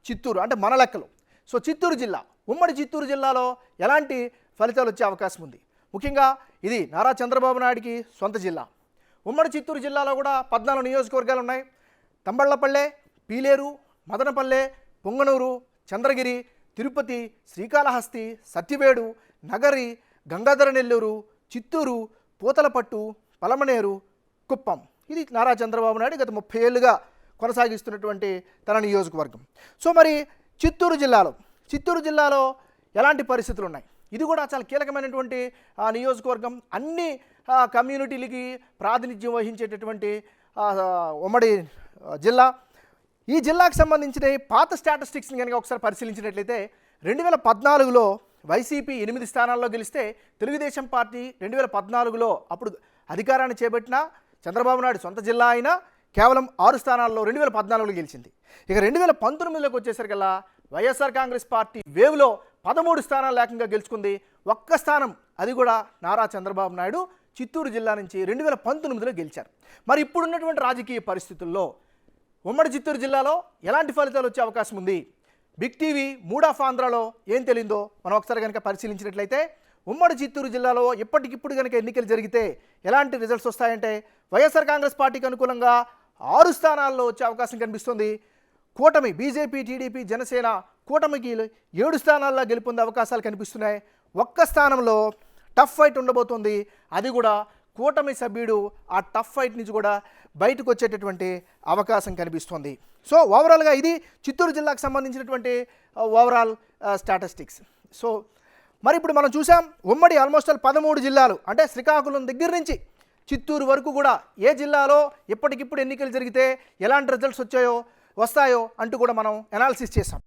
చిత్తూరు అంటే మన లెక్కలు. సో చిత్తూరు జిల్లా, ఉమ్మడి చిత్తూరు జిల్లాలో ఎలాంటి ఫలితాలు వచ్చే అవకాశం ఉంది? ముఖ్యంగా ఇది నారా చంద్రబాబు నాయుడికి సొంత జిల్లా. ఉమ్మడి చిత్తూరు జిల్లాలో కూడా 14 నియోజకవర్గాలు ఉన్నాయి. తంబళ్లపల్లె, పీలేరు, మదనపల్లె, పొంగనూరు, చంద్రగిరి, తిరుపతి, శ్రీకాళహస్తి, సత్యవేడు, నగరి, గంగాధర నెల్లూరు, చిత్తూరు, పూతలపట్టు, పలమనేరు, కుప్పం. ఇది నారా చంద్రబాబు నాయుడు గత 30 ఏళ్ళుగా కొనసాగిస్తున్నటువంటి తన నియోజకవర్గం. సో మరి చిత్తూరు జిల్లాలో ఎలాంటి పరిస్థితులు ఉన్నాయి? ఇది కూడా చాలా కీలకమైనటువంటి నియోజకవర్గం. అన్ని కమ్యూనిటీలకి ప్రాతినిధ్యం వహించేటటువంటి ఉమ్మడి జిల్లా. ఈ జిల్లాకు సంబంధించిన పాత స్టాటిస్టిక్స్ని కనుక ఒకసారి పరిశీలించినట్లయితే 2014లో వైసీపీ 8 స్థానాల్లో గెలిస్తే తెలుగుదేశం పార్టీ 2014లో అప్పుడు అధికారాన్ని చేపట్టిన చంద్రబాబు నాయుడు సొంత జిల్లా అయినా కేవలం 6 స్థానాల్లో 2014లో గెలిచింది. ఇక 2019లోకి వచ్చేసరికల్లా వైఎస్ఆర్ కాంగ్రెస్ పార్టీ వేవ్లో 13 స్థానాలు ఏకంగా గెలుచుకుంది. ఒక్క స్థానం, అది కూడా నారా చంద్రబాబు నాయుడు చిత్తూరు జిల్లా నుంచి 2019లో గెలిచారు. మరి ఇప్పుడున్నటువంటి రాజకీయ పరిస్థితుల్లో ఉమ్మడి చిత్తూరు జిల్లాలో ఎలాంటి ఫలితాలు వచ్చే అవకాశం ఉంది? బిగ్ టీవీ మూడ్ ఆఫ్ ఆంధ్రాలో ఏం తెలిందో మనం ఒకసారి కనుక పరిశీలించినట్లయితే ఉమ్మడి చిత్తూరు జిల్లాలో ఇప్పటికిప్పుడు కనుక ఎన్నికలు జరిగితే ఎలాంటి రిజల్ట్స్ వస్తాయంటే వైఎస్ఆర్ కాంగ్రెస్ పార్టీకి అనుకూలంగా 6 స్థానాల్లో వచ్చే అవకాశం కనిపిస్తుంది. కూటమి బీజేపీ, టీడీపీ, జనసేన కూటమికి 7 స్థానాల్లో గెలుపొందే అవకాశాలు కనిపిస్తున్నాయి. ఒక్క స్థానంలో టఫ్ ఫైట్ ఉండబోతుంది. అది కూడా కూటమి సభ్యుడు ఆ టఫ్ ఫైట్ నుంచి కూడా బయటకు వచ్చేటటువంటి అవకాశం కనిపిస్తుంది. సో ఓవరాల్గా ఇది చిత్తూరు జిల్లాకు సంబంధించినటువంటి ఓవరాల్ స్టాటిస్టిక్స్. సో మరి ఇప్పుడు మనం చూసాం ఉమ్మడి ఆల్మోస్ట్ 13 జిల్లాలు అంటే శ్రీకాకుళం దగ్గర నుంచి చిత్తూరు వరకు కూడా ఏ జిల్లాలో ఇప్పటికిప్పుడు ఎన్నికలు జరిగితే ఎలాంటి రిజల్ట్స్ వస్తాయో అంటూ కూడా మనం అనాలిసిస్ చేసాం.